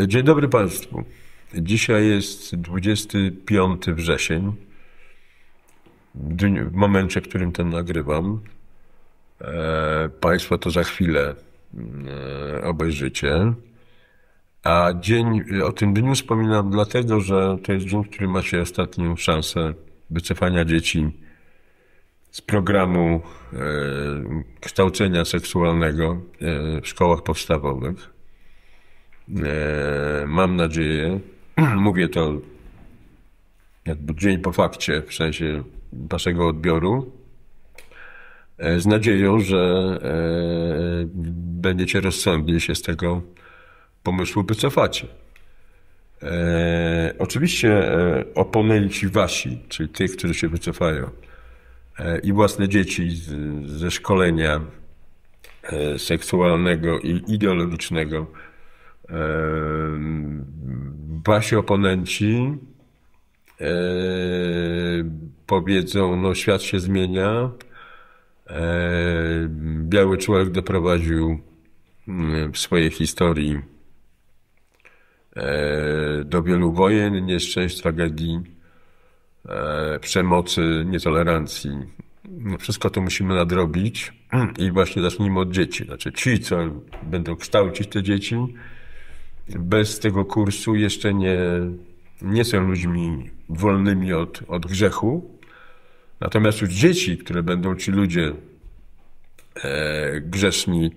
Dzień dobry Państwu. Dzisiaj jest 25 wrzesień, w momencie, w którym ten nagrywam. Państwo to za chwilę obejrzycie. A o tym dniu wspominam dlatego, że to jest dzień, w którym macie ostatnią szansę wycofania dzieci z programu kształcenia seksualnego w szkołach podstawowych. Mam nadzieję, mówię to jakby dzień po fakcie, w sensie waszego odbioru, z nadzieją, że będziecie rozsądnie się z tego pomysłu wycofacie. Oczywiście oponenci wasi, czyli tych, którzy się wycofają, i własne dzieci ze szkolenia seksualnego i ideologicznego, wasi oponenci powiedzą, no świat się zmienia, biały człowiek doprowadził w swojej historii do wielu wojen, nieszczęść, tragedii, przemocy, nietolerancji. Wszystko to musimy nadrobić i właśnie zacznijmy od dzieci. Znaczy ci, co będą kształcić te dzieci, bez tego kursu jeszcze nie są ludźmi wolnymi od grzechu. Natomiast już dzieci, które będą ci ludzie grzeszni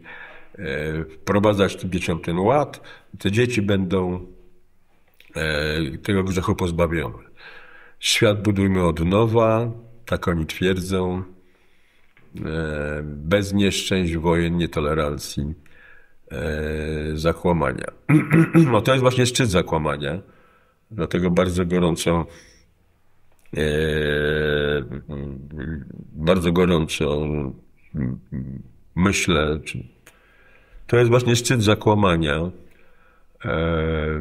wprowadzać tym dzieciom ten ład, te dzieci będą tego grzechu pozbawione. Świat budujmy od nowa, tak oni twierdzą, bez nieszczęść, wojen, nietolerancji, zakłamania. No to jest właśnie szczyt zakłamania, dlatego bardzo gorąco myślę, to jest właśnie szczyt zakłamania,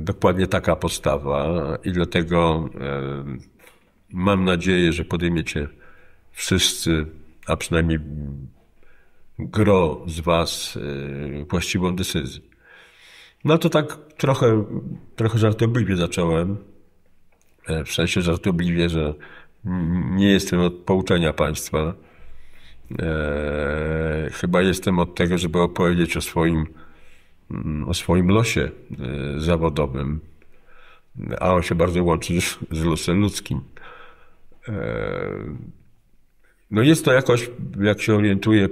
dokładnie taka postawa i dlatego mam nadzieję, że podejmiecie wszyscy, a przynajmniej gro z was właściwą decyzję. No to tak trochę żartobliwie zacząłem. W sensie żartobliwie, że nie jestem od pouczenia państwa. Chyba jestem od tego, żeby opowiedzieć o swoim losie zawodowym, a on się bardzo łączy z losem ludzkim. No jest to jakoś, jak się orientuję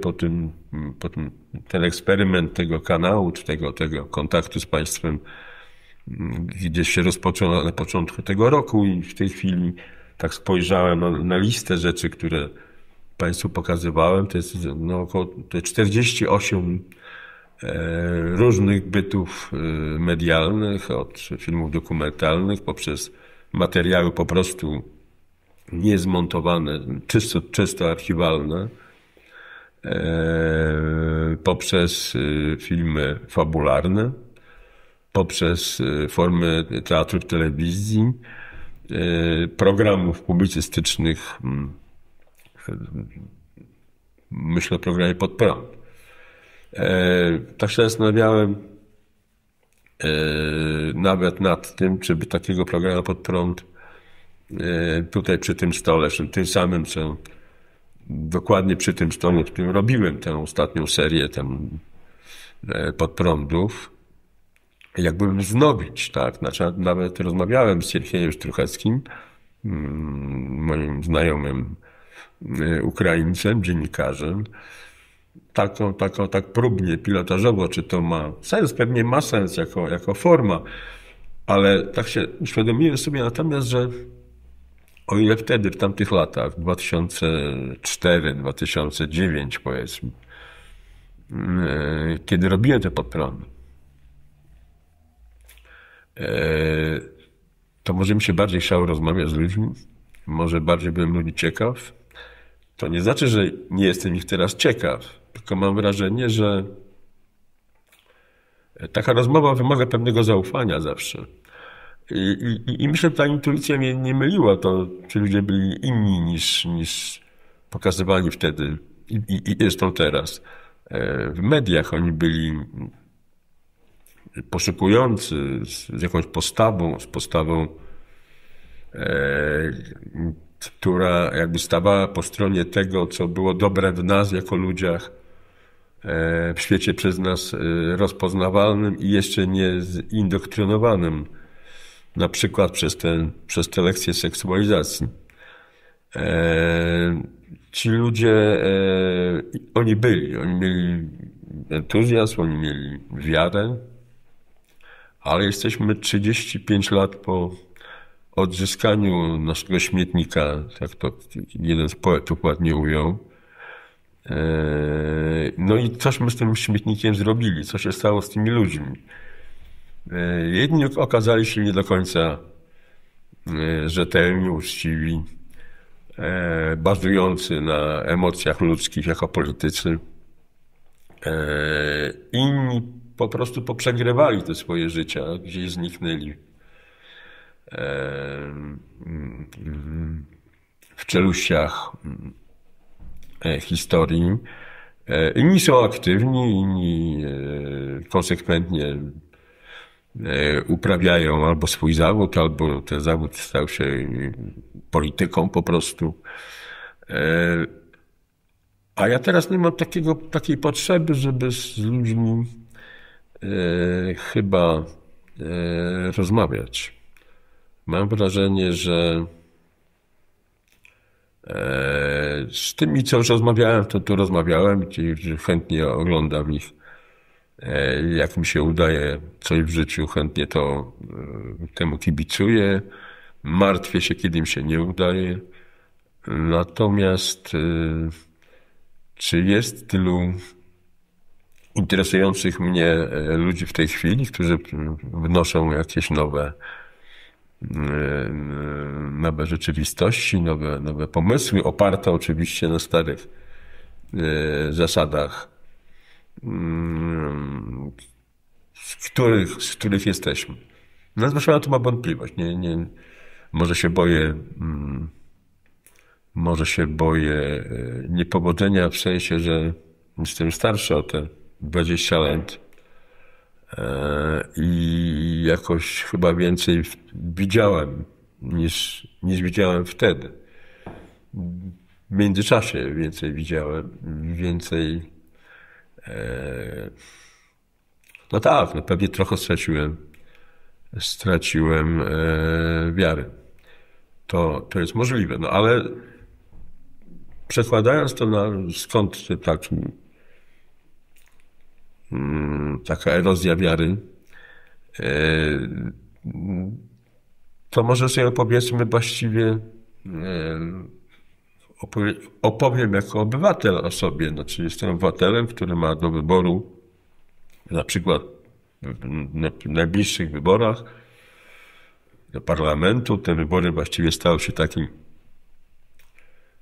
ten eksperyment tego kanału, czy tego kontaktu z państwem, gdzieś się rozpoczął na początku tego roku i w tej chwili tak spojrzałem na listę rzeczy, które państwu pokazywałem. To jest około 48 różnych bytów medialnych, od filmów dokumentalnych, poprzez materiały po prostu niezmontowane, czysto archiwalne, poprzez filmy fabularne, poprzez formy teatru, telewizji, programów publicystycznych, myślę o programie Pod prąd. Tak się zastanawiałem nawet nad tym, czy by takiego programu Pod prąd tutaj przy tym stole, tym samym, co dokładnie przy tym stole, w którym robiłem tę ostatnią serię podprądów, jakby wznowić, tak? Znaczy, nawet rozmawiałem z Sierhiejem Strucheckim, moim znajomym Ukraińcem, dziennikarzem, tak próbnie, pilotażowo, czy to ma sens? Pewnie ma sens jako forma, ale tak się uświadomiłem sobie natomiast, że o ile wtedy, w tamtych latach, 2004-2009 powiedzmy, kiedy robiłem te podprądy, to może mi się bardziej chciało rozmawiać z ludźmi, może bardziej byłem ludzi ciekaw. To nie znaczy, że nie jestem ich teraz ciekaw, tylko mam wrażenie, że taka rozmowa wymaga pewnego zaufania zawsze. I myślę, że ta intuicja mnie nie myliła, to ci ludzie byli inni niż pokazywani wtedy i zresztą teraz. W mediach oni byli poszukujący, z jakąś postawą, która jakby stawała po stronie tego, co było dobre w nas jako ludziach, w świecie przez nas rozpoznawalnym i jeszcze nie zindoktrynowanym, na przykład przez te lekcje seksualizacji. Ci ludzie, oni mieli entuzjazm, oni mieli wiarę, ale jesteśmy 35 lat po odzyskaniu naszego śmietnika, jak to jeden z poetów ładnie ujął. No i cośmy z tym śmietnikiem zrobili? Co się stało z tymi ludźmi? Jedni okazali się nie do końca rzetelni, uczciwi, bazujący na emocjach ludzkich jako politycy. Inni po prostu poprzegrywali te swoje życia, gdzieś zniknęli w czeluściach historii. Inni są aktywni, inni konsekwentnie uprawiają albo swój zawód, albo ten zawód stał się polityką po prostu. A ja teraz nie mam takiej potrzeby, żeby z ludźmi chyba rozmawiać. Mam wrażenie, że z tymi, co już rozmawiałem, to rozmawiałem i chętnie oglądam ich. Jak mi się udaje coś w życiu, chętnie to temu kibicuję. Martwię się, kiedy mi się nie udaje. Natomiast czy jest tylu interesujących mnie ludzi w tej chwili, którzy wnoszą jakieś nowe rzeczywistości, nowe pomysły, oparte oczywiście na starych zasadach, z których jesteśmy. No zresztą ja tu mam wątpliwość. Może się boję niepowodzenia w sensie, że jestem starszy o te 20 lat i jakoś chyba więcej widziałem niż widziałem wtedy. W międzyczasie więcej widziałem, no tak, no pewnie trochę straciłem wiarę. To jest możliwe, no ale przekładając to na skąd taka erozja wiary, to może sobie opowiedzmy właściwie, opowiem jako obywatel o sobie. Znaczy jestem obywatelem, który ma do wyboru na przykład w najbliższych wyborach do parlamentu. Te wybory właściwie stały się takim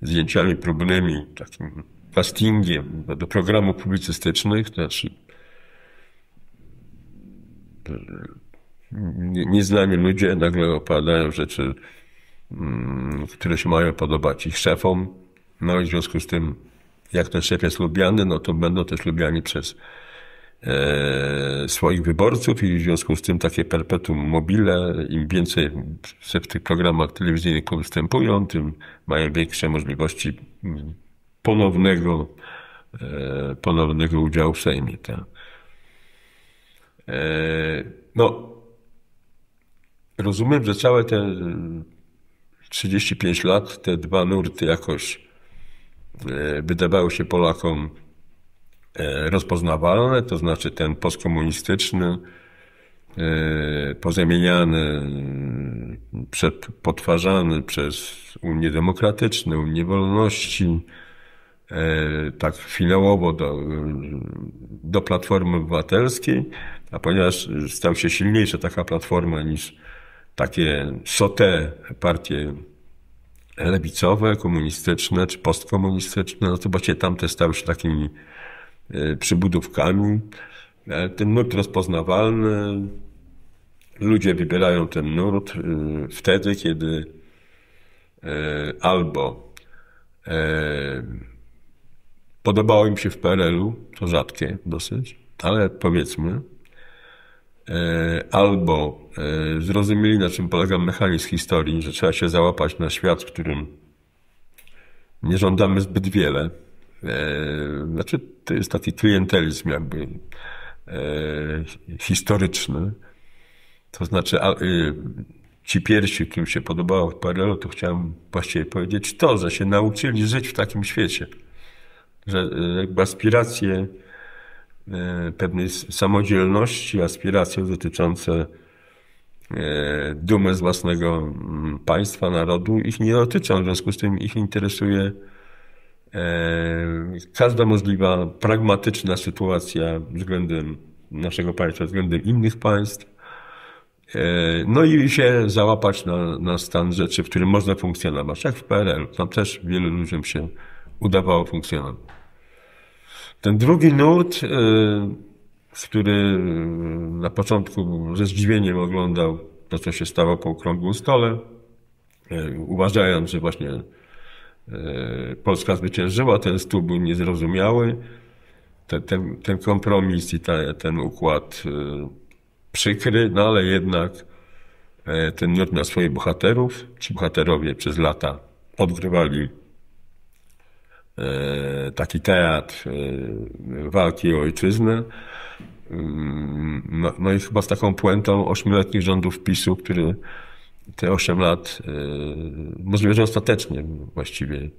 zdjęciami próbnymi, takim castingiem do programów publicystycznych. Znaczy nieznani ludzie nagle opowiadają rzeczy, które się mają podobać ich szefom. No i w związku z tym, jak ten szef jest lubiany, no to będą też lubiani przez swoich wyborców i w związku z tym takie perpetuum mobile, im więcej w tych programach telewizyjnych występują, tym mają większe możliwości ponownego udziału w Sejmie. Tak? No, rozumiem, że całe te 35 lat, te dwa nurty jakoś wydawały się Polakom rozpoznawalne, to znaczy ten postkomunistyczny, pozamieniany, podważany przez Unię Demokratyczną, Unię Wolności, tak finałowo do Platformy Obywatelskiej, a ponieważ stał się silniejsza taka Platforma niż takie sauté partie lewicowe, komunistyczne czy postkomunistyczne, no to właśnie tamte stały się takimi przybudówkami. Ten nurt rozpoznawalny, ludzie wybierają ten nurt wtedy, kiedy albo podobało im się w PRL-u, to rzadkie dosyć, ale powiedzmy, albo zrozumieli, na czym polega mechanizm historii, że trzeba się załapać na świat, w którym nie żądamy zbyt wiele. Znaczy, to jest taki klientelizm jakby historyczny. To znaczy, ci pierwsi, którym się podobało w PRL-u, to chciałem właściwie powiedzieć to, że się nauczyli żyć w takim świecie. Że jakby aspiracje pewnej samodzielności, aspiracje dotyczące dumy z własnego państwa, narodu ich nie dotyczą. W związku z tym ich interesuje każda możliwa pragmatyczna sytuacja względem naszego państwa, względem innych państw. No i się załapać na stan rzeczy, w którym można funkcjonować, jak w PRL. Tam też wielu ludziom się udawało funkcjonować. Ten drugi nurt, który na początku ze zdziwieniem oglądał to, co się stało po okrągłym stole, uważając, że właśnie Polska zwyciężyła, ten stół był niezrozumiały, ten kompromis i ten układ przykry, no ale jednak ten nurt miał swoich bohaterów. Ci bohaterowie przez lata odgrywali taki teatr walki o ojczyznę. No i chyba z taką puentą 8-letnich rządów PiS-u, który te 8 lat, możliwe, że ostatecznie właściwie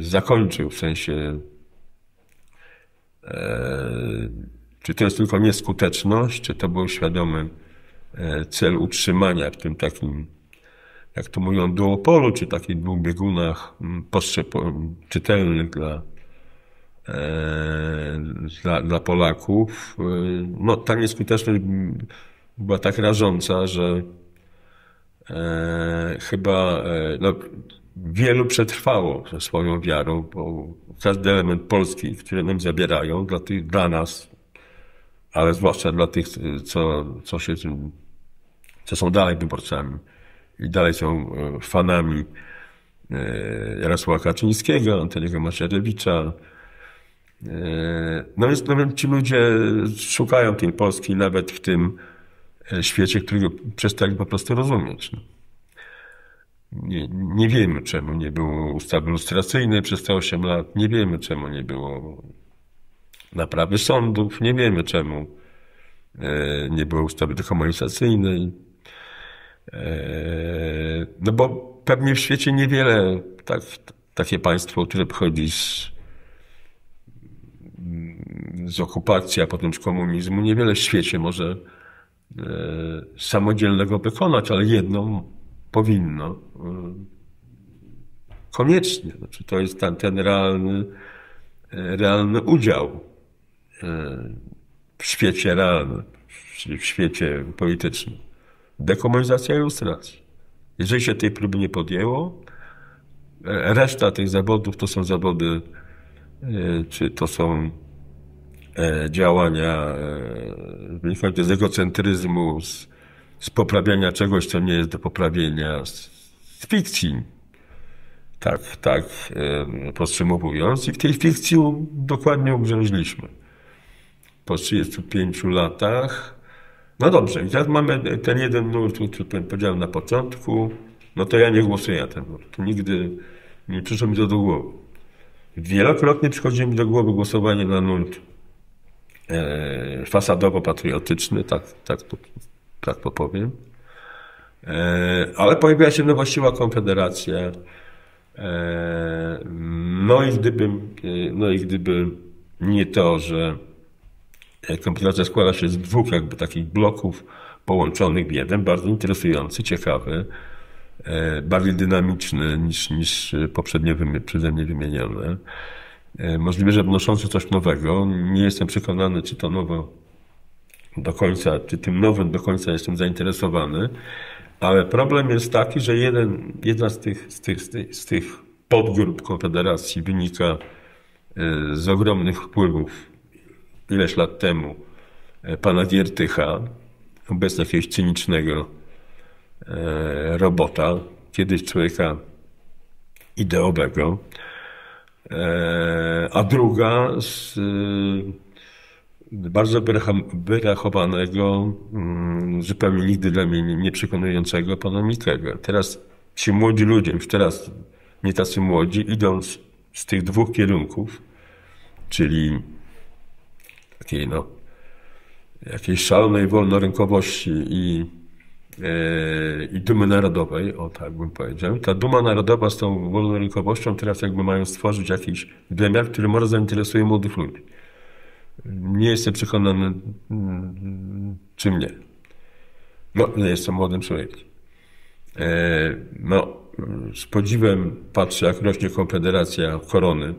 zakończył, w sensie czy to jest tylko nieskuteczność, czy to był świadomy cel utrzymania w tym takim, jak to mówią, duopolu, czy takich dwóch biegunach czytelnych dla Polaków. No, ta nieskuteczność była tak rażąca, że chyba no, wielu przetrwało ze swoją wiarą, bo każdy element polski, który nam zabierają, dla nas, ale zwłaszcza dla tych, co są dalej wyborcami i dalej są fanami Jarosława Kaczyńskiego, Antoniego Macierewicza. No więc ci ludzie szukają tej Polski nawet w tym świecie, którego przestali po prostu rozumieć. Nie wiemy, czemu nie było ustawy lustracyjnej przez te 8 lat, nie wiemy, czemu nie było naprawy sądów, nie wiemy, czemu nie było ustawy dekomunizacyjnej. No bo pewnie w świecie niewiele takie państwo, które pochodzi z okupacji, a potem z komunizmu, niewiele w świecie może samodzielnego wykonać, ale jedną powinno. Koniecznie. Znaczy, to jest ten realny udział w świecie realnym, czyli w świecie politycznym. Dekomunizacja i lustracja. Jeżeli się tej próby nie podjęło, reszta tych zawodów to są zawody, czy to są działania wynikające z egocentryzmu, z poprawiania czegoś, co nie jest do poprawienia, z fikcji. Tak podsumowując. I w tej fikcji dokładnie ugrzęźliśmy. Po 35 latach. No dobrze, i teraz mamy ten jeden nurt, który powiedziałem na początku. No to ja nie głosuję na ten nurt. Nigdy nie przyszło mi to do głowy. Wielokrotnie przychodzi mi do głowy głosowanie na nurt fasadowo-patriotyczny, tak to powiem. Ale pojawiła się nowościowa Konfederacja. No i gdyby nie to, że Konfederacja składa się z dwóch jakby takich bloków połączonych w jeden, bardzo interesujący, ciekawy, bardziej dynamiczny niż poprzednio przeze mnie wymienione. Możliwe, że wnoszący coś nowego. Nie jestem przekonany, czy to nowo do końca, czy tym nowym do końca jestem zainteresowany, ale problem jest taki, że jedna z tych podgrup Konfederacji wynika z ogromnych wpływów ileś lat temu pana Giertycha, obecnie jakiegoś cynicznego robota, kiedyś człowieka ideowego, a druga bardzo wyrachowanego, zupełnie nigdy dla mnie nie przekonującego pana Mikkego. Teraz ci młodzi ludzie, już teraz nie tacy młodzi, idąc z tych dwóch kierunków, czyli takiej jakiejś szalonej wolnorynkowości i dumy narodowej, o tak bym powiedział. Ta duma narodowa z tą wolnorynkowością teraz jakby mają stworzyć jakiś wymiar, który może zainteresuje młodych ludzi. Nie jestem przekonany, czym nie. No, nie jestem młodym człowiekiem. Z podziwem patrzę, jak rośnie Konfederacja Korony.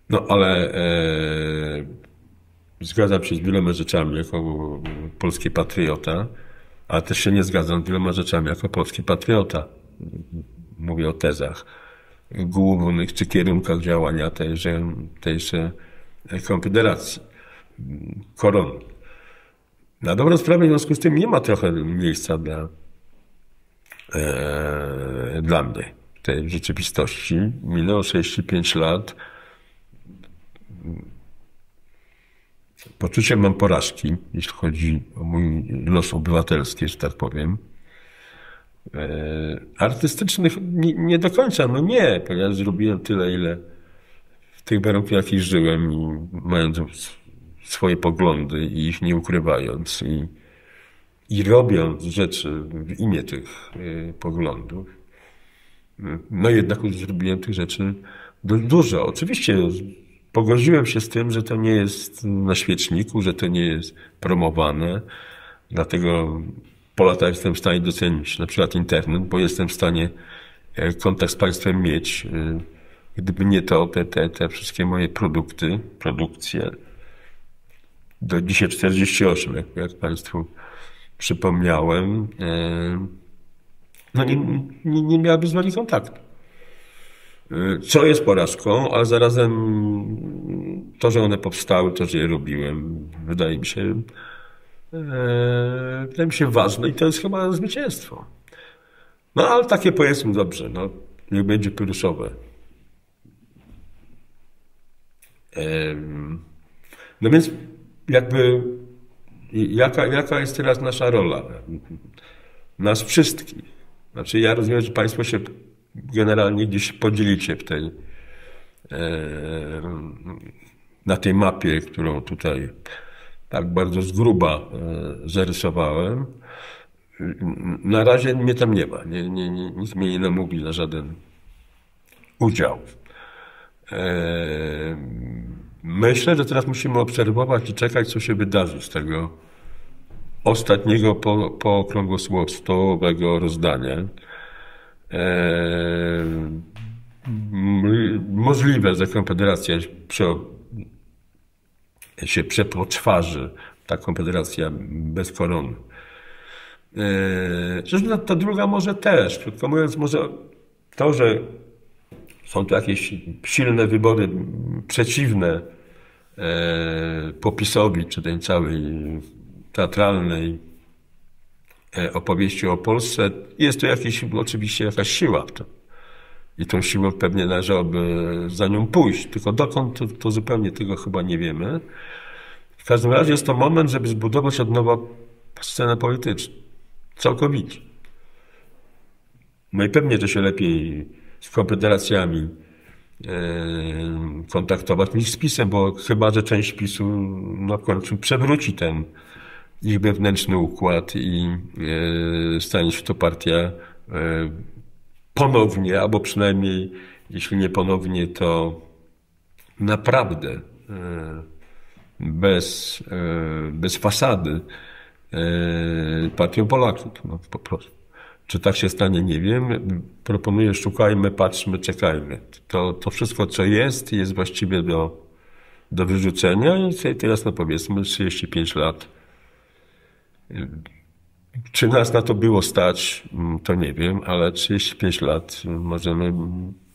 No, ale zgadzam się z wieloma rzeczami jako polski patriota, ale też się nie zgadzam z wieloma rzeczami jako polski patriota. Mówię o tezach głównych czy kierunkach działania tejże Konfederacji Korony. Na dobrą sprawę w związku z tym nie ma trochę miejsca dla mnie w tej rzeczywistości. Minęło 65 lat. Poczucie mam porażki, jeśli chodzi o mój los obywatelski, że tak powiem. Artystycznych nie do końca, no nie, ponieważ zrobiłem tyle, ile w tych warunkach, jakich żyłem i mając swoje poglądy i ich nie ukrywając i robiąc rzeczy w imię tych poglądów. No jednak już zrobiłem tych rzeczy dość dużo. Oczywiście pogodziłem się z tym, że to nie jest na świeczniku, że to nie jest promowane. Dlatego po latach jestem w stanie docenić na przykład internet, bo jestem w stanie kontakt z państwem mieć. Gdyby nie to, te wszystkie moje produkcje, do dzisiaj 48, jak państwu przypomniałem, no nie miałaby z wami kontaktu. Co jest porażką, ale zarazem to, że one powstały, to, że je robiłem, wydaje mi się ważne i to jest chyba zwycięstwo. No ale takie powiedzmy dobrze, no niech będzie pyruszowe. No więc jakby jaka jest teraz nasza rola? Nas wszystkich. Znaczy ja rozumiem, że państwo się generalnie gdzieś podzielicie na tej mapie, którą tutaj tak bardzo z gruba zarysowałem. Na razie mnie tam nie ma. Nic mnie nie namówi na żaden udział. Myślę, że teraz musimy obserwować i czekać, co się wydarzy z tego ostatniego pookrągłosłowego rozdania. Możliwe, że Konfederacja się przepoczwarzy, ta Konfederacja bez korony. Zresztą ta druga może też, krótko mówiąc, może to, że są tu jakieś silne wybory przeciwne popisowi, czy tej całej teatralnej opowieści o Polsce, jest to oczywiście jakaś siła w tym. I tą siłą pewnie należałoby za nią pójść. Tylko dokąd, to zupełnie tego chyba nie wiemy. W każdym razie jest to moment, żeby zbudować od nowa scenę polityczną. Całkowicie. No i pewnie to się lepiej z konfederacjami kontaktować niż z PiS-em, bo chyba, że część PiS-u na końcu przewróci ten ich wewnętrzny układ i stanie się to partia ponownie, albo przynajmniej, jeśli nie ponownie, to naprawdę bez fasady partią Polaków. No, po prostu. Czy tak się stanie, nie wiem. Proponuję, szukajmy, patrzmy, czekajmy. To wszystko, co jest właściwie do wyrzucenia i teraz, no powiedzmy, 35 lat. Czy nas na to było stać, to nie wiem, ale 35 lat możemy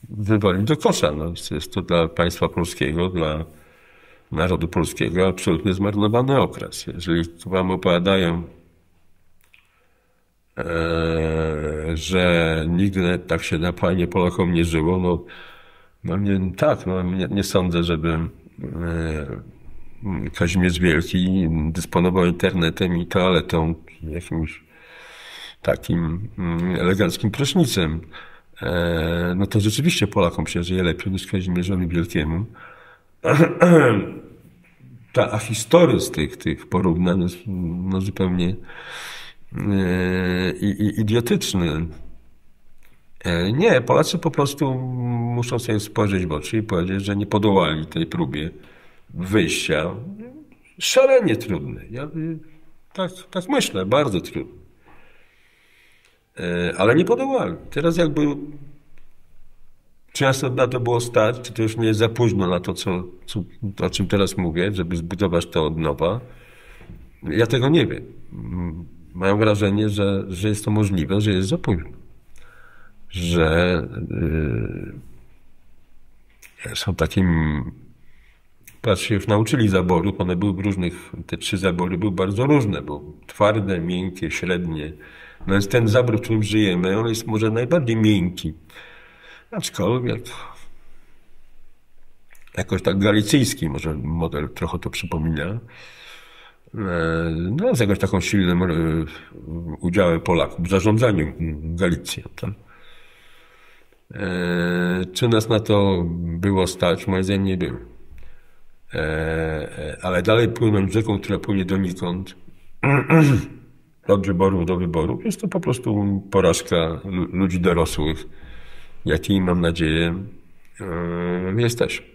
wywalić do kosza. No, jest to dla państwa polskiego, dla narodu polskiego absolutnie zmarnowany okres. Jeżeli wam opowiadają, że nigdy tak się na fajnie Polakom nie żyło, nie sądzę, żeby Kazimierz Wielki dysponował internetem i toaletą, jakimś takim eleganckim prysznicem, no to rzeczywiście Polakom przeżyje lepiej niż Kazimierzowi Wielkiemu. Ta ahistoryzm tych porównań jest no, zupełnie idiotyczny. Nie, Polacy po prostu muszą sobie spojrzeć w oczy i powiedzieć, że nie podołali tej próbie wyjścia. Szalenie trudne. Ja tak myślę, bardzo trudne. Ale nie podołali. Teraz jakby czy nas na to było stać, czy to już nie jest za późno na to, o czym teraz mówię, żeby zbudować to od nowa. Ja tego nie wiem. Mam wrażenie, że jest to możliwe, że jest za późno. Że są takim... Patrz, się już nauczyli zaborów, one były w różnych, te 3 zabory były bardzo różne, były twarde, miękkie, średnie. No więc ten zabór, w którym żyjemy, on jest może najbardziej miękki. Aczkolwiek jakoś tak galicyjski może model trochę to przypomina. No z jakąś taką silnym udziałem Polaków w zarządzaniu Galicją. Tak? Czy nas na to było stać? Moim zdaniem nie było. Ale dalej płynąć rzeką, która płynie donikąd, od wyborów do wyborów, jest to po prostu porażka ludzi dorosłych, jakiej mam nadzieję jesteśmy.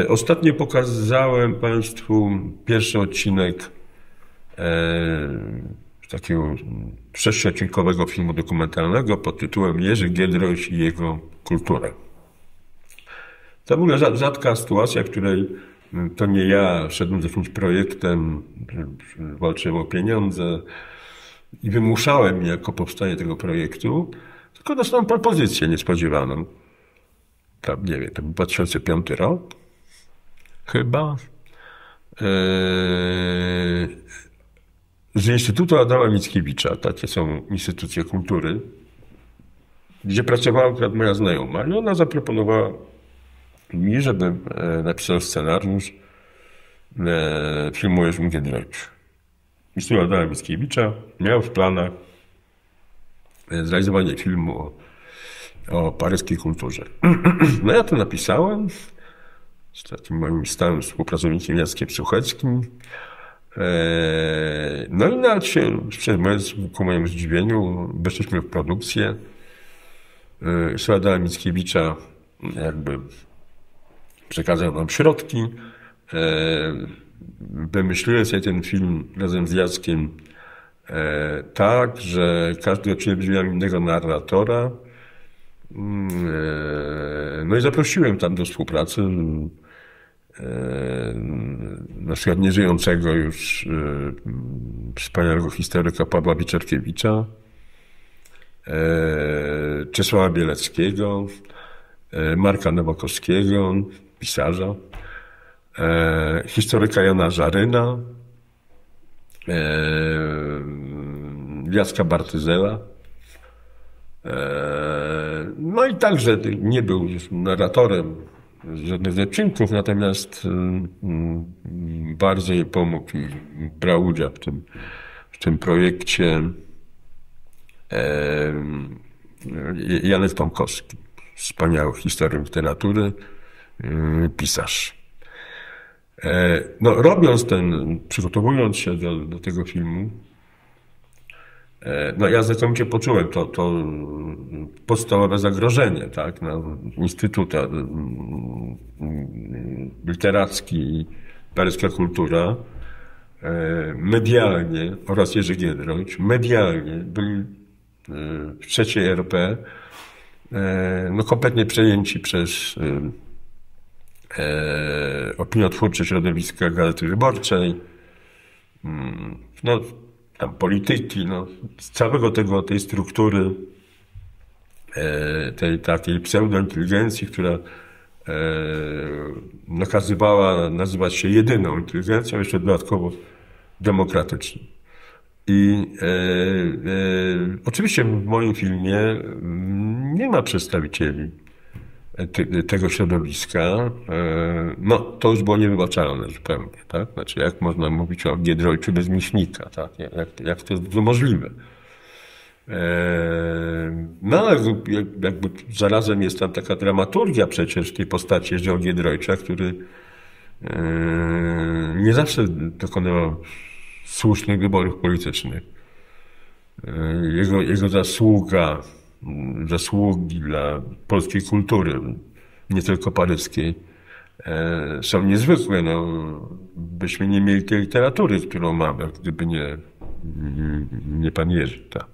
Ostatnio pokazałem Państwu pierwszy odcinek takiego 6-odcinkowego filmu dokumentalnego pod tytułem Jerzy Giedroyć i jego kultura. To była rzadka sytuacja, w której to nie ja szedłem z jakimś projektem, walczyłem o pieniądze i wymuszałem niejako powstanie tego projektu, tylko dostałem propozycję niespodziewaną. Tam, nie wiem, to był 2005 rok chyba. Z Instytutu Adama Mickiewicza, takie są instytucje kultury, gdzie pracowała akurat moja znajoma i ona zaproponowała mi, żebym napisał scenariusz filmu o Jerzym Giedroyciu. Instytut Adama Mickiewicza miał w planach zrealizowanie filmu o paryskiej kulturze. No ja to napisałem z takim moim stałym współpracownikiem Jackiem Sucheckim. No i nawet się, ku mojemu zdziwieniu, weszliśmy w produkcję. Instytut Adama Mickiewicza jakby przekazał nam środki. Wymyśliłem sobie ten film razem z Jackiem tak, że każdy odcinek miał innego narratora. No i zaprosiłem tam do współpracy na przykład nieżyjącego już wspaniałego historyka Pawła Wieczorkiewicza, Czesława Bieleckiego, Marka Nowakowskiego, pisarza, historyka Jana Żaryna, Jacka Bartyzela. No i także nie był już narratorem żadnych z odcinków, natomiast bardzo jej pomógł i brał udział w tym projekcie Janek Tomkowski, wspaniały historyk literatury, pisarz. No, przygotowując się do tego filmu, no ja znakomicie poczułem to podstawowe zagrożenie, tak, no, Instytut Literacki i paryska kultura medialnie oraz Jerzy Giedroyć medialnie byli w III RP no, kompletnie przejęci przez opiniotwórcze środowiska Gazety Wyborczej, no, tam polityki, no, z całego tej struktury, tej takiej pseudointeligencji, która nakazywała nazywać się jedyną inteligencją, jeszcze dodatkowo demokratyczną. I oczywiście w moim filmie nie ma przedstawicieli tego środowiska, no to już było niewybaczalne zupełnie, tak? Znaczy, jak można mówić o Giedroyciu bez Michnika, tak? Jak to jest możliwe? No ale jakby zarazem jest tam taka dramaturgia przecież w tej postaci Jerzego Giedroycia, który nie zawsze dokonywał słusznych wyborów politycznych. Jego zasługi dla polskiej kultury, nie tylko paryskiej, są niezwykłe. No, byśmy nie mieli tej literatury, którą mamy, gdyby nie pan Jerzy. Tak.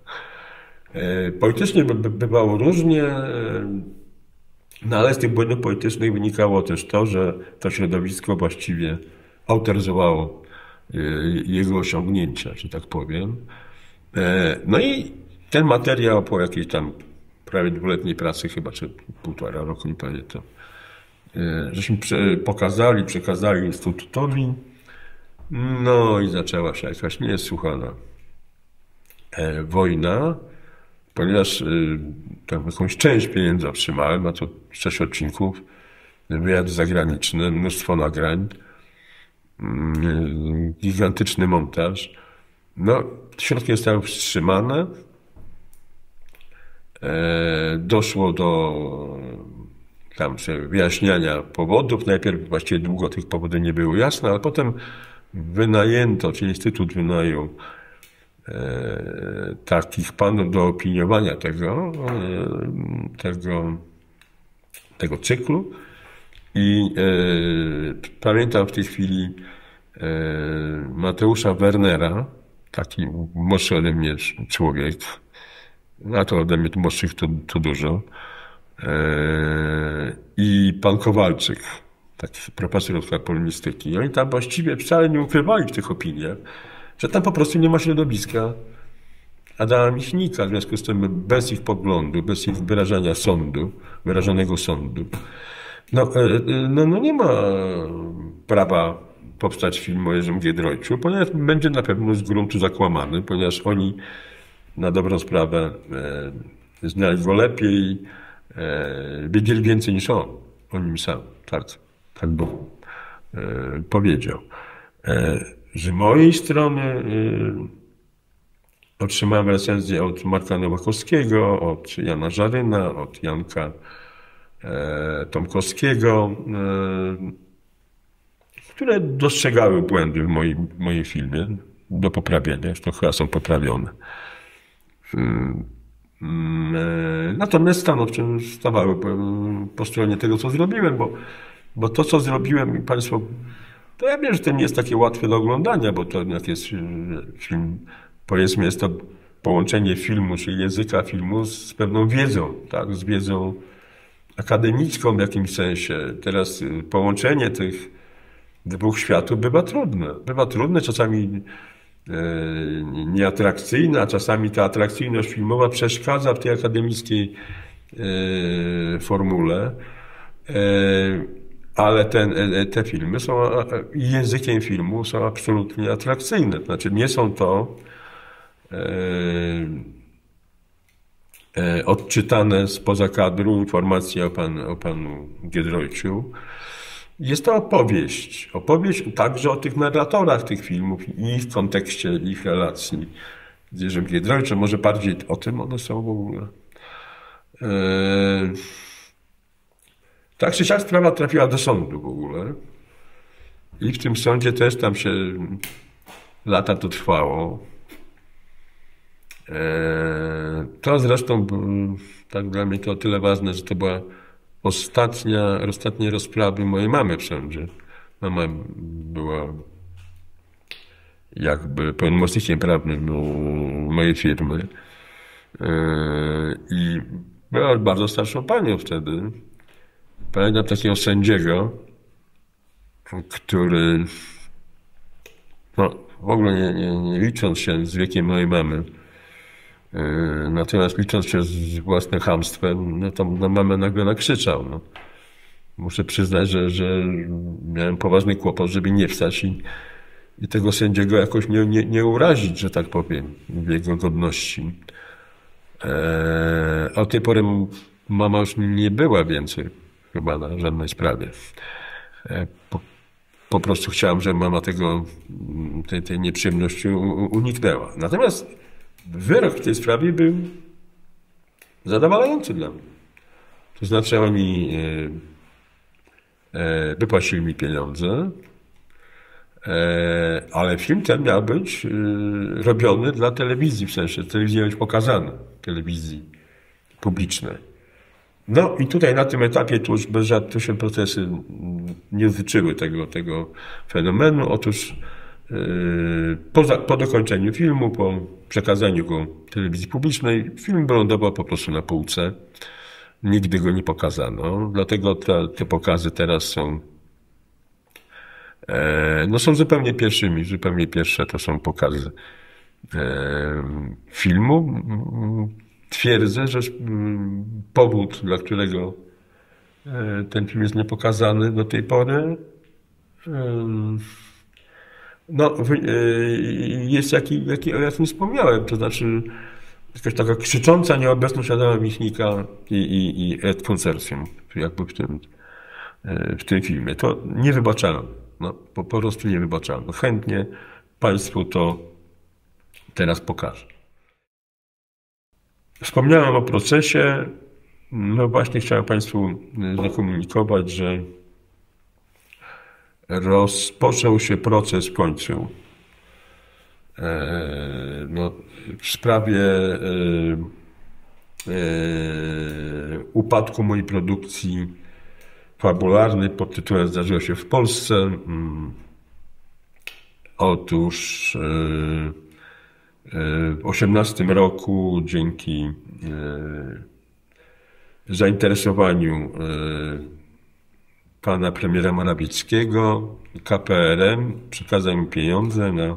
Politycznie bywało różnie, no ale z tych błędów politycznych wynikało też to, że to środowisko właściwie autoryzowało jego osiągnięcia, że tak powiem. No i ten materiał po jakiejś tam prawie dwuletniej pracy chyba, czy 1,5 roku, nie pamiętam, żeśmy przekazali Instytutowi, no i zaczęła się jakaś niesłychana wojna, ponieważ tam jakąś część pieniędzy otrzymałem, a to 6 odcinków, wyjazd zagraniczny, mnóstwo nagrań, gigantyczny montaż. No, środki zostały wstrzymane. Doszło do tam wyjaśniania powodów. Najpierw właściwie długo tych powodów nie było jasne, ale potem wynajęto, czyli Instytut wynajął takich panów do opiniowania tego cyklu. I pamiętam w tej chwili Mateusza Wernera, taki młodszy ode mnie człowiek, a to ode mnie młodszych to dużo, i pan Kowalczyk, taki profesor od polonistyki. Oni tam właściwie wcale nie ukrywali w tych opiniach, że tam po prostu nie ma środowiska Adama Michnika, w związku z tym bez ich poglądu, bez ich wyrażonego sądu, no nie ma prawa powstać film o Jerzym Giedroyciu, ponieważ będzie na pewno z gruntu zakłamany, ponieważ oni na dobrą sprawę znali go lepiej, wiedzieli więcej niż on o nim sam. Tak bym powiedział. Z mojej strony otrzymałem recenzję od Marka Nowakowskiego, od Jana Żaryna, od Janka Tomkowskiego, które dostrzegały błędy w moim filmie do poprawienia. Zresztą chyba są poprawione. Natomiast stanowczo stawały po stronie tego, co zrobiłem, bo to, co zrobiłem, Państwo, to ja wiem, że to nie jest takie łatwe do oglądania, bo to jak jest film, powiedzmy, jest to połączenie filmu, czyli języka filmu z pewną wiedzą, tak, z wiedzą akademicką w jakimś sensie. Teraz połączenie tych dwóch światów bywa trudne. Bywa trudne, czasami nieatrakcyjne, a czasami ta atrakcyjność filmowa przeszkadza w tej akademickiej formule. Ale te filmy są, językiem filmu są absolutnie atrakcyjne. Znaczy nie są to odczytane spoza kadru informacje o panu Giedroyciu. Jest to opowieść. Opowieść także o tych narratorach tych filmów i w kontekście ich relacji z Jerzym Giedroyciem. Może bardziej o tym one są w ogóle. Tak czy siak sprawa trafiła do sądu w ogóle. I w tym sądzie też tam się lata to trwało. To zresztą tak dla mnie to o tyle ważne, że to była ostatnie rozprawy mojej mamy w sądzie. Mama była jakby pełnomocnikiem prawnym mojej firmy. I była bardzo starszą panią wtedy. Pamiętam takiego sędziego, który no, w ogóle nie licząc się z wiekiem mojej mamy, natomiast licząc się z własnym chamstwem, no to na mamę nagle nakrzyczał. No. Muszę przyznać, że miałem poważny kłopot, żeby nie wstać i tego sędziego jakoś nie urazić, że tak powiem, w jego godności. Od tej pory mama już nie była więcej chyba na żadnej sprawie. Po, po prostu chciałem, żeby mama tej nieprzyjemności uniknęła. Natomiast wyrok w tej sprawie był zadowalający dla mnie. To znaczy oni wypłacili mi pieniądze, ale film ten miał być robiony dla telewizji, w sensie telewizja miała być pokazana, telewizji publicznej. No i tutaj na tym etapie tu już bez żadnych się procesy nie dotyczyły tego fenomenu. Otóż po dokończeniu filmu, po przekazaniu go telewizji publicznej, film wylądował po prostu na półce. Nigdy go nie pokazano. Dlatego te pokazy teraz są zupełnie pierwszymi. Zupełnie pierwsze to są pokazy filmu. Twierdzę, że powód, dla którego ten film jest niepokazany do tej pory, jest o jakim wspomniałem, to znaczy jakaś taka krzycząca nieobecność Adama Michnika i Ed Consortium jakby w tym filmie. To niewybaczalne. Po prostu niewybaczalne. Chętnie Państwu to teraz pokażę. Wspomniałem o procesie. No właśnie chciałem Państwu zakomunikować, że rozpoczął się proces w końcu. W sprawie upadku mojej produkcji fabularnej pod tytułem Zdarzyło się w Polsce. Otóż w 2018 roku dzięki zainteresowaniu pana premiera Morawieckiego KPRM przekazał mi pieniądze na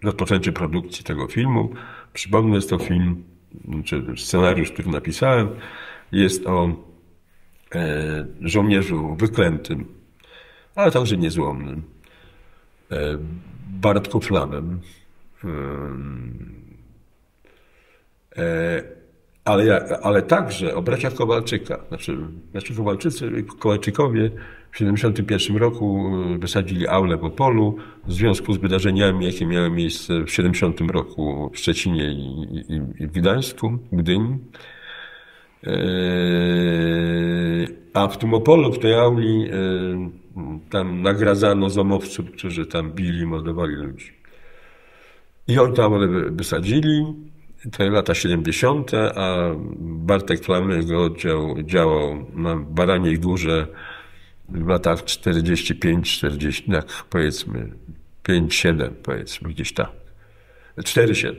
rozpoczęcie produkcji tego filmu. Przypomnę, jest to film, czy scenariusz, który napisałem, jest o żołnierzu wyklętym, ale także niezłomnym, Bartku Flamem. Ale także o braciach Kowalczyka. Znaczy, bracia Kowalczykowie w 1971 roku wysadzili aulę w Opolu w związku z wydarzeniami, jakie miały miejsce w 1970 roku w Szczecinie i w Gdańsku, w Gdyni. A w tym Opolu, w tej auli, tam nagradzano zomowców, którzy tam bili i mordowali ludzi. I oni tam wysadzili, to lata 70., a Bartek Flamy, jego oddział działał na Baraniej Górze w latach 45-40, tak powiedzmy, 5-7 powiedzmy, gdzieś tak, 4-7.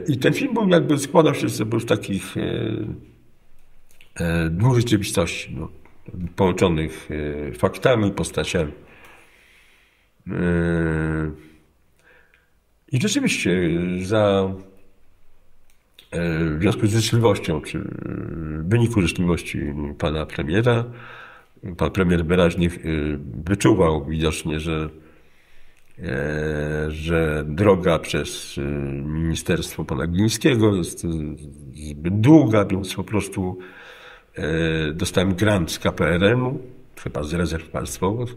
I ten film był jakby składał się z takich dwóch rzeczywistości, połączonych faktami, postaciami. I rzeczywiście w związku z życzliwością, czy w wyniku życzliwości pana premiera, pan premier wyraźnie wyczuwał widocznie, że droga przez ministerstwo pana Glińskiego jest zbyt długa, więc po prostu dostałem grant z KPRM-u, chyba z rezerw państwowych.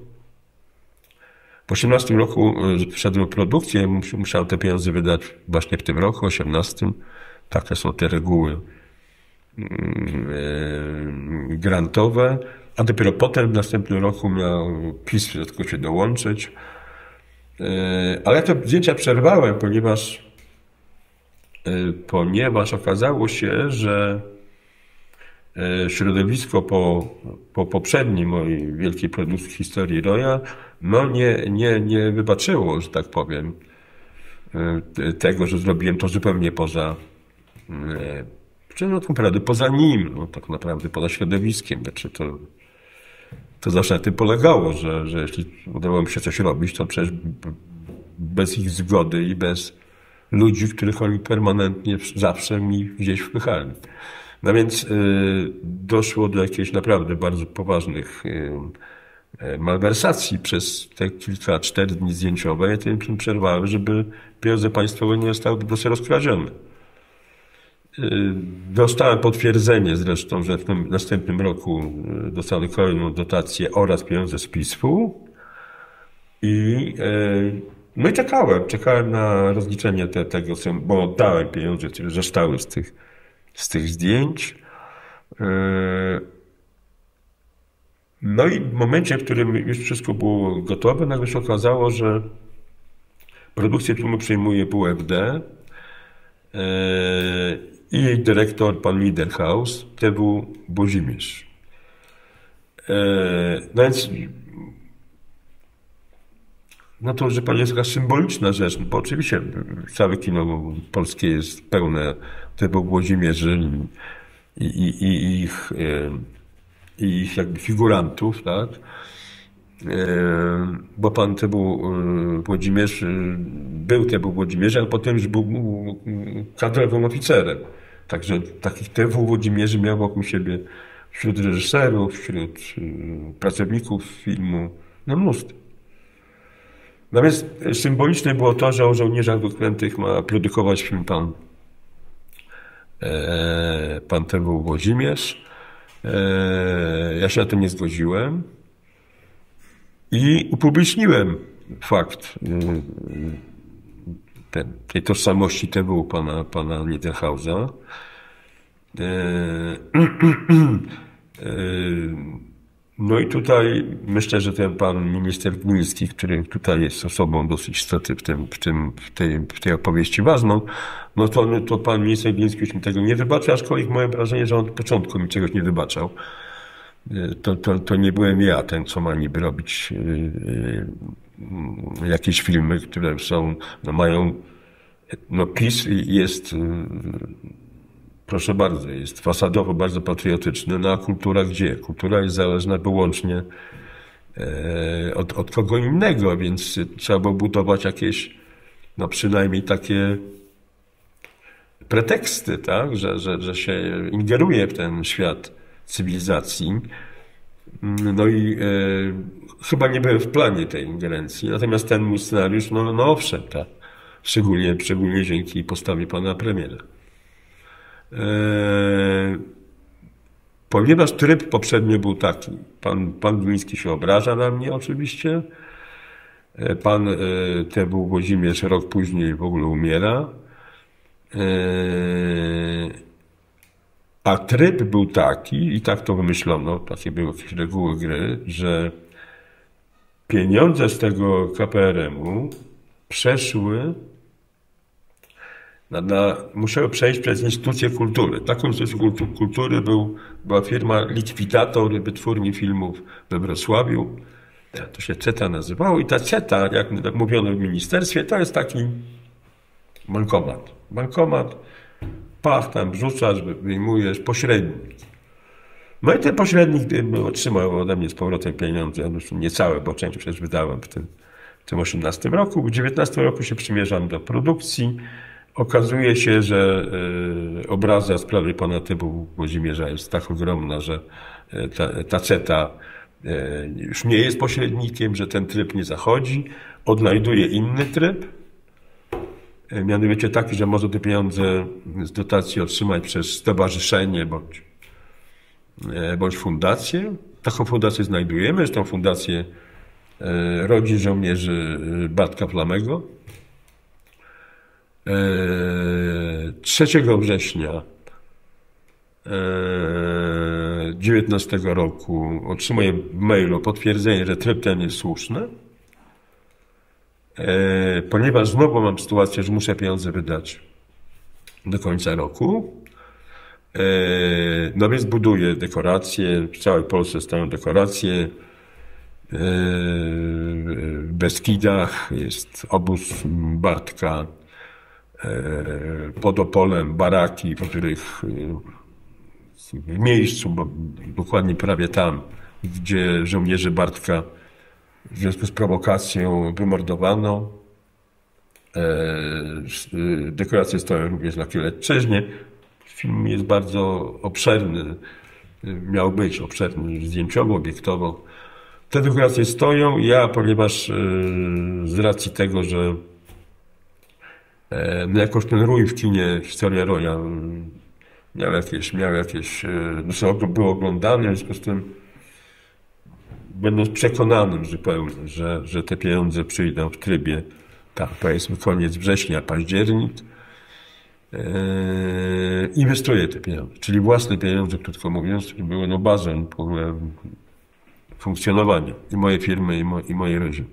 W 2018 roku wszedłem w produkcję, musiałem te pieniądze wydać właśnie w tym roku, 2018. Takie są te reguły grantowe, a dopiero potem w następnym roku miał PiS tylko się dołączyć. Ale ja te zdjęcia przerwałem, ponieważ okazało się, że środowisko po poprzedniej mojej wielkiej produkcji historii Roya nie wybaczyło, że tak powiem, tego, że zrobiłem to zupełnie poza tak naprawdę poza środowiskiem. Znaczy to zawsze na tym polegało, że jeśli udało mi się coś robić, to przecież bez ich zgody i bez ludzi, których oni permanentnie zawsze mi gdzieś wpychali. No więc doszło do jakichś naprawdę bardzo poważnych malwersacji przez te 4 dni zdjęciowe. Ja ten film przerwałem, żeby pieniądze państwowe nie zostały po prostu rozkradzione. Dostałem potwierdzenie zresztą, że w tym następnym roku dostanę kolejną dotację oraz pieniądze z PISF-u. No i czekałem na rozliczenie tego, bo oddałem pieniądze, które zostały z tych zdjęć. No i w momencie, w którym już wszystko było gotowe, nagle się okazało, że produkcję filmu przejmuje WFD i jej dyrektor, pan Niederhaus, TW Włodzimierz. No więc, no to, że pan jest taka symboliczna rzecz, no bo oczywiście całe kino polskie jest pełne TW Włodzimierzy i ich jakby figurantów, tak? Bo pan TW Włodzimierz był TW Włodzimierzem, ale potem już był kadrowym oficerem. Także takich TW Włodzimierzy miał wokół siebie wśród reżyserów, wśród pracowników filmu, no mnóstwo. Natomiast symboliczne było to, że o żołnierzach wyklętych ma produkować film pan TW Włodzimierz. Ja się na to nie zgodziłem i upubliczniłem fakt tej tożsamości TW pana Niederhausa. No i tutaj myślę, że ten pan minister Gliński, który tutaj jest osobą dosyć istotną w tej opowieści ważną, no to pan minister Gliński już mi tego nie wybaczył, aczkolwiek moje wrażenie, że on od początku mi czegoś nie wybaczał. To nie byłem ja ten, co ma niby robić jakieś filmy, które są, no mają, no PiS jest, proszę bardzo, jest fasadowo bardzo patriotyczny, no a kultura gdzie? Kultura jest zależna wyłącznie od kogo innego, więc trzeba było budować jakieś, no przynajmniej takie preteksty, tak, że się ingeruje w ten świat cywilizacji. No i chyba nie byłem w planie tej ingerencji, natomiast ten mój scenariusz, no owszem, tak, szczególnie dzięki postawie pana premiera. Ponieważ tryb poprzednio był taki, pan Gliński się obraża na mnie oczywiście, pan TW Włodzimierz rok później w ogóle umiera, a tryb był taki, i tak to wymyślono, takie były jakieś reguły gry, że pieniądze z tego KPRM-u przeszły musiały przejść przez instytucje kultury. Taką instytucją kultury była firma Likwidator Wytwórni Filmów we Wrocławiu. To się CETA nazywało i ta CETA, jak mówiono w ministerstwie, to jest taki bankomat. Bankomat, pach, tam wrzucasz, wyjmujesz, pośrednik. No i ten pośrednik otrzymał ode mnie z powrotem pieniądze, niecałe, bo część przecież wydałem w tym 18 roku. W 19 roku się przymierzam do produkcji. Okazuje się, że obraza w sprawie pana TW Włodzimierza jest tak ogromna, że ta CETA już nie jest pośrednikiem, że ten tryb nie zachodzi, odnajduje inny tryb, mianowicie taki, że może te pieniądze z dotacji otrzymać przez stowarzyszenie bądź fundację. Taką fundację znajdujemy, jest tą fundację Rodzin Żołnierzy Bartka Flamego. 3 września 2019 roku otrzymuję w mailu potwierdzenie, że tryb ten jest słuszny, ponieważ znowu mam sytuację, że muszę pieniądze wydać do końca roku. No więc buduję dekoracje, w całej Polsce stoją dekoracje. W Beskidach jest obóz Bartka, pod Opolem baraki, w których w miejscu, bo dokładnie prawie tam, gdzie żołnierzy Bartka w związku z prowokacją wymordowano. Dekoracje stoją również na Kielecczyźnie. Film jest bardzo obszerny, miał być obszerny zdjęciowo, obiektowo. Te dekoracje stoją. Ja, ponieważ z racji tego, że no jakoś ten rój w kinie, historia Roya był oglądany, w związku z tym będąc przekonanym zupełnie, że te pieniądze przyjdą w trybie, tak, powiedzmy koniec września, październik, inwestuję te pieniądze, czyli własne pieniądze, krótko mówiąc, które były bazą w ogóle funkcjonowania i mojej firmy, i mojej rodziny.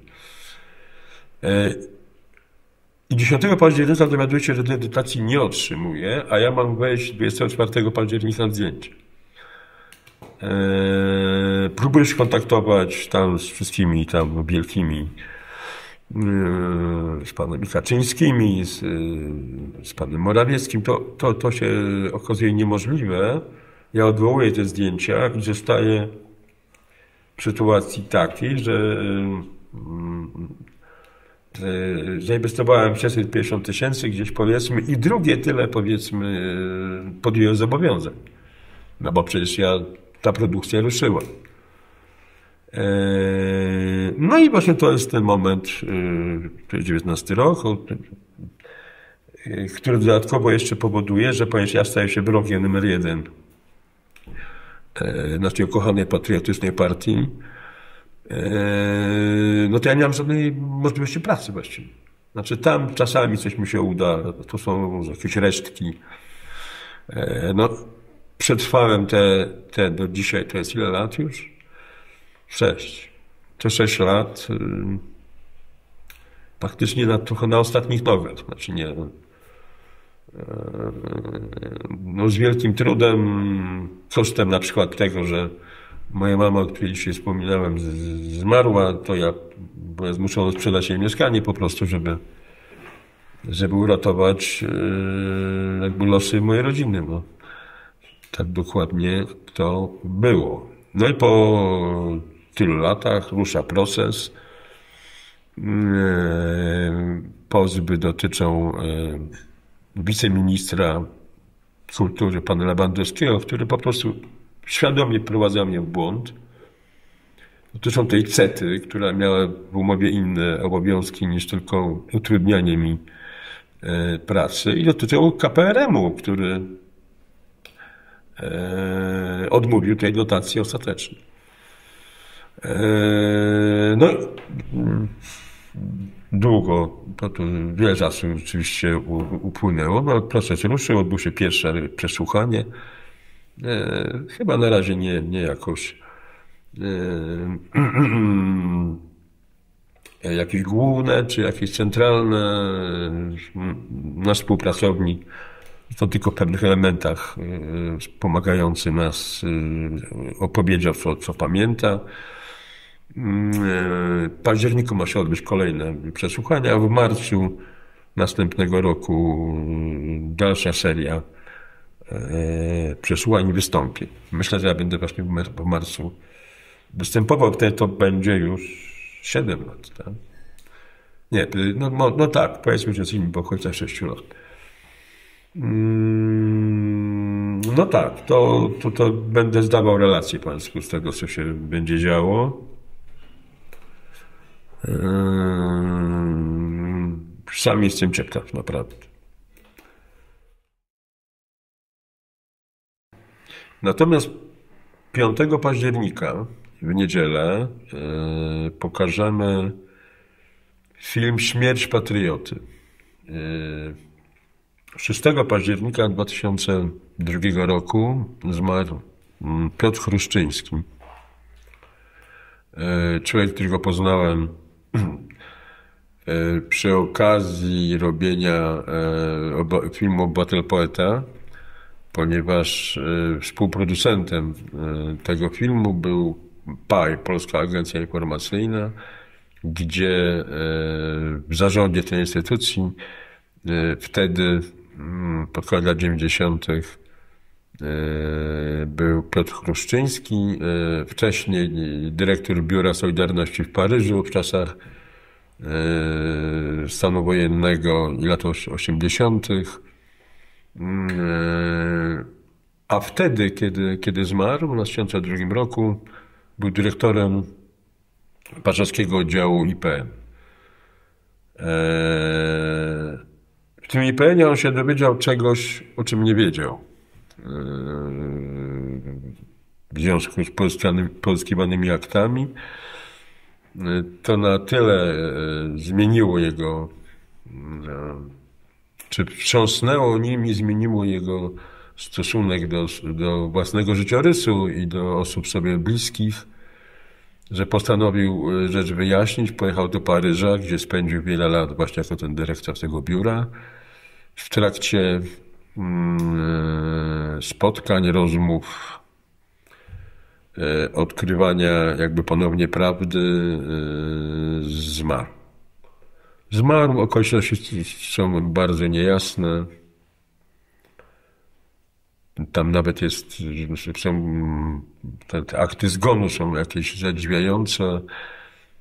I 10 października dowiaduję się, że tej dotacji nie otrzymuję, a ja mam wejść 24 października na zdjęcie. Próbuję się kontaktować tam z wszystkimi tam wielkimi, z panami Kaczyńskimi, z panem Morawieckim. To się okazuje niemożliwe. Ja odwołuję te zdjęcia i zostaję w sytuacji takiej, że zainwestowałem 650 000 gdzieś powiedzmy i drugie tyle powiedzmy podjąłem zobowiązań. No bo przecież ta produkcja ruszyła. No i właśnie to jest ten moment, to jest 19 rok, który dodatkowo jeszcze powoduje, że ponieważ ja staję się wrogiem numer 1 naszej ukochanej patriotycznej partii, no to ja nie mam żadnej możliwości pracy właściwie. Znaczy tam czasami coś mi się uda, to są jakieś resztki. No, przetrwałem te do dzisiaj, to jest ile lat już? 6. Te 6 lat praktycznie trochę na ostatnich nogach. Znaczy nie, no z wielkim trudem, kosztem na przykład tego, że moja mama, o której dzisiaj wspominałem, zmarła, to ja byłem zmuszony sprzedać jej mieszkanie po prostu, żeby uratować jakby losy mojej rodziny. Bo tak dokładnie to było. No i po tylu latach rusza proces. Pozwy dotyczą wiceministra kultury pana Lewandowskiego, który po prostu świadomie wprowadza mnie w błąd. Dotyczą tej CETY, która miała w umowie inne obowiązki niż tylko utrudnianie mi pracy, i dotyczą KPRM-u, który odmówił tej dotacji ostatecznie. No długo, to wiele czasu oczywiście upłynęło, no proces ruszył, odbyło się pierwsze przesłuchanie. Chyba na razie nie jakoś jakieś główne, czy jakieś centralne. Nasz współpracownik to tylko w pewnych elementach pomagający nas opowiedział, co pamięta. W październiku ma się odbyć kolejne przesłuchania, a w marcu następnego roku dalsza seria przesłuchań wystąpi. Myślę, że ja będę właśnie w marcu występował, wtedy to będzie już 7 lat. Tak? Nie, no tak, powiedzmy, że jesteśmy po okolicach 6 lat. No tak, to będę zdawał relację państwu z tego, co się będzie działo. Sam jestem ciekaw, naprawdę. Natomiast 5 października, w niedzielę, pokażemy film Śmierć patrioty. 6 października 2002 roku zmarł Piotr Chruszczyński. Człowiek, którego poznałem przy okazji robienia filmu Obywatel Poeta, ponieważ współproducentem tego filmu był PAI, Polska Agencja Informacyjna, gdzie w zarządzie tej instytucji wtedy, pod koniec lat 90. był Piotr Chruszczyński, wcześniej dyrektor Biura Solidarności w Paryżu w czasach stanu wojennego i lat 80. A wtedy, kiedy zmarł, w 2002 roku, był dyrektorem warszawskiego oddziału IPN. W tym IPN-ie on się dowiedział czegoś, o czym nie wiedział. w związku z pozyskiwanymi aktami, to na tyle zmieniło jego, czy wstrząsnęło nim i zmieniło jego stosunek do własnego życiorysu i do osób sobie bliskich, że postanowił rzecz wyjaśnić. Pojechał do Paryża, gdzie spędził wiele lat właśnie jako ten dyrektor tego biura. W trakcie spotkań, rozmów, odkrywania jakby ponownie prawdy, zmarł. Zmarł, okoliczności są bardzo niejasne. Tam nawet te akty zgonu są jakieś zadziwiające,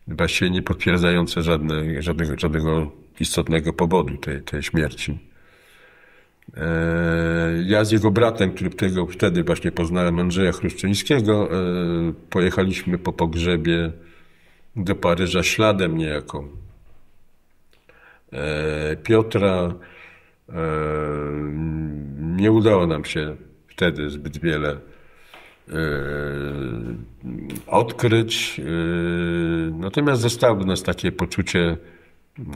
właściwie nie potwierdzające żadnego istotnego powodu tej śmierci. Ja z jego bratem, którego wtedy właśnie poznałem, Andrzeja Chruszczyńskiego, pojechaliśmy po pogrzebie do Paryża śladem niejako Piotra. Nie udało nam się wtedy zbyt wiele odkryć. Natomiast zostało w nas takie poczucie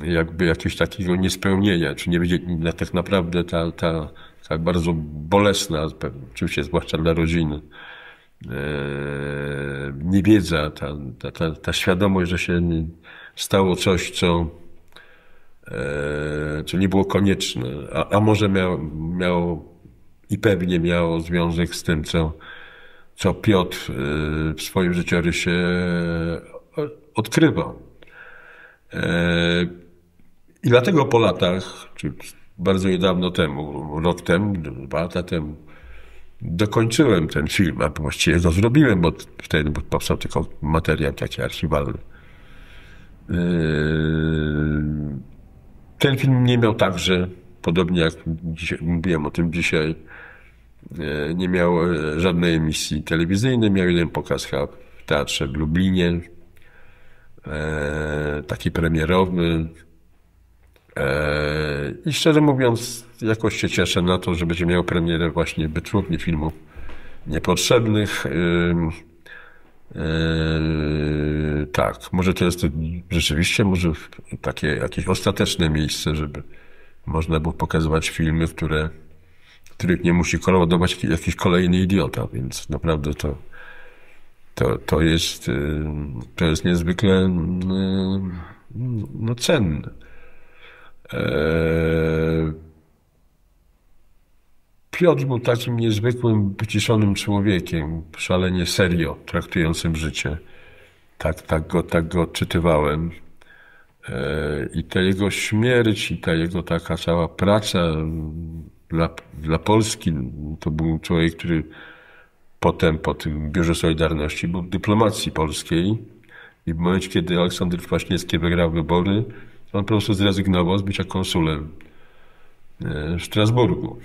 jakby jakiegoś takiego niespełnienia, czy nie będzie tak naprawdę ta bardzo bolesna, oczywiście zwłaszcza dla rodziny, niewiedza, ta świadomość, że się stało coś, co nie było konieczne, a może miało i pewnie miało związek z tym, co Piotr w swoim życiorysie odkrywał. I dlatego po latach, czy bardzo niedawno temu, rok temu, 2 lata temu, dokończyłem ten film, a właściwie go zrobiłem, bo wtedy powstał tylko materiał taki archiwalny. Ten film nie miał także, podobnie jak mówiłem o tym dzisiaj, nie miał żadnej emisji telewizyjnej, miał jeden pokaz w teatrze w Lublinie, taki premierowy. I szczerze mówiąc, jakoś się cieszę na to, że będzie miał premierę właśnie Wytwórni Filmów Niepotrzebnych. Tak, może to jest rzeczywiście może takie jakieś ostateczne miejsce, żeby można było pokazywać filmy, których nie musi kolorować jakiś kolejny idiota, więc naprawdę to jest niezwykle cenne. Piotr był takim niezwykłym, wyciszonym człowiekiem, szalenie serio traktującym życie. Tak go odczytywałem. I ta jego śmierć, i ta jego taka cała praca dla Polski, to był człowiek, który potem po tym Biurze Solidarności był w dyplomacji polskiej i w momencie, kiedy Aleksander Kwaśniewski wygrał wybory, on po prostu zrezygnował z bycia konsulem w Strasburgu.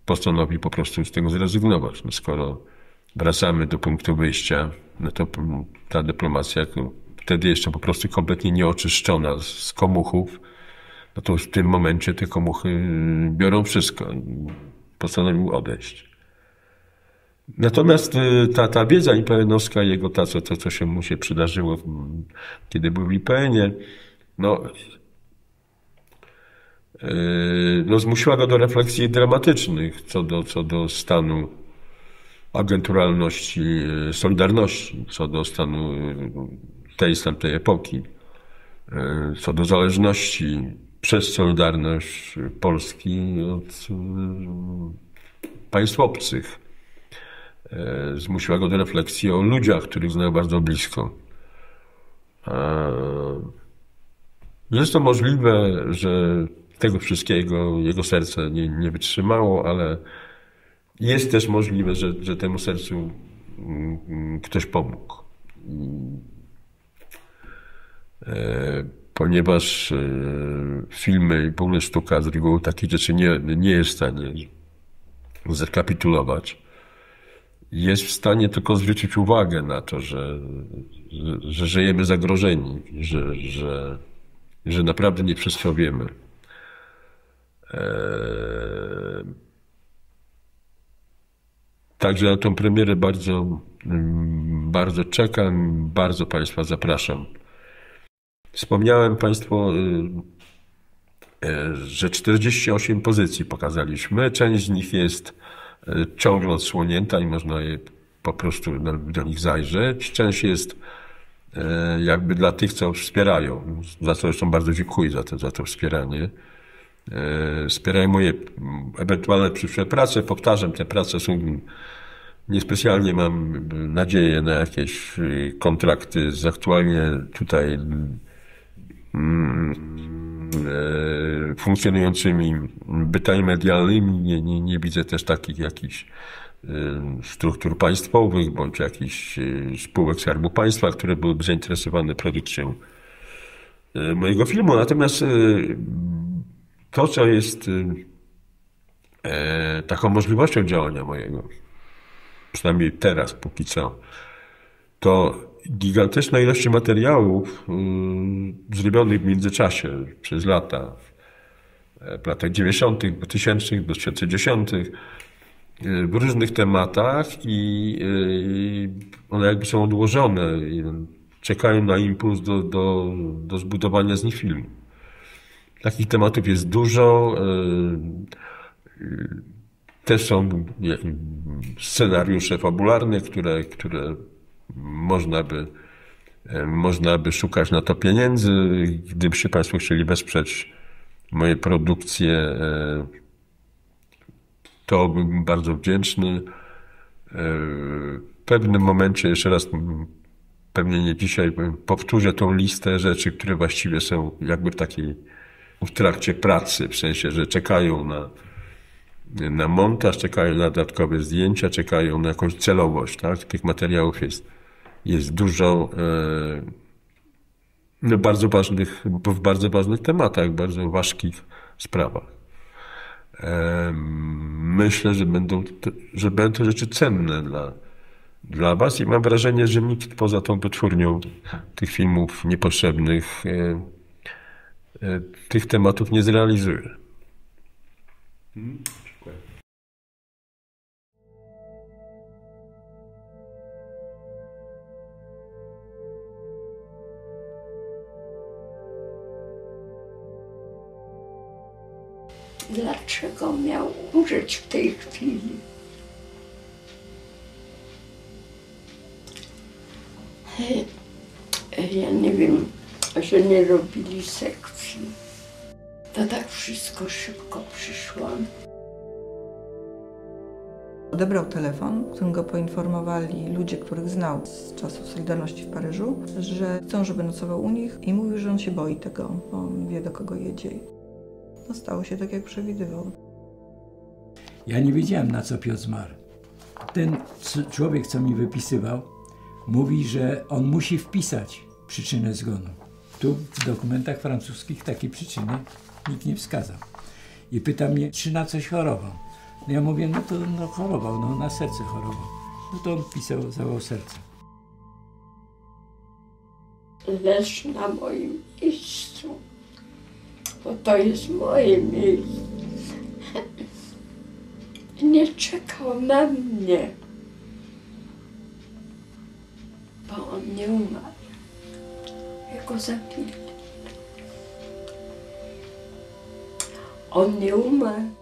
Postanowił po prostu z tego zrezygnować. No skoro wracamy do punktu wyjścia, no to ta dyplomacja, wtedy jeszcze po prostu kompletnie nieoczyszczona z komuchów, no to już w tym momencie te komuchy biorą wszystko. Postanowił odejść. Natomiast ta wiedza IPN-owska, jego co się mu się przydarzyło, kiedy był w IPN-ie, zmusiła go do refleksji dramatycznych co do stanu agenturalności Solidarności, co do stanu tej z tamtej epoki, co do zależności przez Solidarność Polski od państw obcych. Zmusiła go do refleksji o ludziach, których znał bardzo blisko. Jest to możliwe, że tego wszystkiego jego serce nie wytrzymało, ale jest też możliwe, że temu sercu ktoś pomógł. Ponieważ filmy i w ogóle sztuka z reguły takich rzeczy nie jest w stanie zrekapitulować. Jest w stanie tylko zwrócić uwagę na to, że żyjemy zagrożeni, że naprawdę nie wszystko wiemy. Także na tą premierę bardzo czekam, bardzo Państwa zapraszam. Wspomniałem Państwu, że 48 pozycji pokazaliśmy. Część z nich jest ciągle odsłonięta i można je po prostu do nich zajrzeć. Część jest jakby dla tych, co wspierają, za co zresztą bardzo dziękuję za to wspieranie. Wspierają moje ewentualne przyszłe prace. Powtarzam, te prace są, niespecjalnie mam nadzieję na jakieś kontrakty z aktualnie tutaj funkcjonującymi bytami medialnymi. Nie widzę też takich jakichś struktur państwowych bądź jakichś spółek Skarbu Państwa, które byłyby zainteresowane produkcją mojego filmu. Natomiast to, co jest taką możliwością działania mojego, przynajmniej teraz, póki co, to gigantyczne ilości materiałów zrobionych w międzyczasie, przez lata, w latach 90., 2000, 2010, w różnych tematach i one jakby są odłożone i czekają na impuls do zbudowania z nich filmu. Takich tematów jest dużo. Też są scenariusze fabularne, które można by szukać na to pieniędzy. Gdybyście Państwo chcieli wesprzeć moje produkcje, to bym bardzo wdzięczny. W pewnym momencie, jeszcze raz, pewnie nie dzisiaj, powtórzę tą listę rzeczy, które właściwie są jakby w trakcie pracy, w sensie, że czekają na montaż, czekają na dodatkowe zdjęcia, czekają na jakąś celowość, tak? Tych materiałów jest dużo w bardzo ważnych tematach, bardzo ważkich sprawach. Myślę, że będą rzeczy cenne dla Was i mam wrażenie, że nikt poza tą wytwórnią tych filmów niepotrzebnych tych tematów nie zrealizuje. Dziękuję. Dlaczego miał umrzeć w tej chwili? Ja nie wiem, że nie robili sekcji. To tak wszystko szybko przyszło. Odebrał telefon, w którym go poinformowali ludzie, których znał z czasów Solidarności w Paryżu, że chcą, żeby nocował u nich i mówił, że on się boi tego, bo on wie, do kogo jedzie. No stało się tak, jak przewidywał. Ja nie wiedziałem, na co Piotr zmarł. Ten człowiek, co mi wypisywał, mówi, że on musi wpisać przyczynę zgonu. Tu w dokumentach francuskich takiej przyczyny nikt nie wskazał. I pyta mnie, czy na coś chorował. No ja mówię, no to chorował, no na serce chorował. No to on pisał, zawał serce. Leż na moim miejscu, bo to jest moje miejsce. Nie czekał na mnie, bo on nie umarł. Ja go zabili. On nie umarł.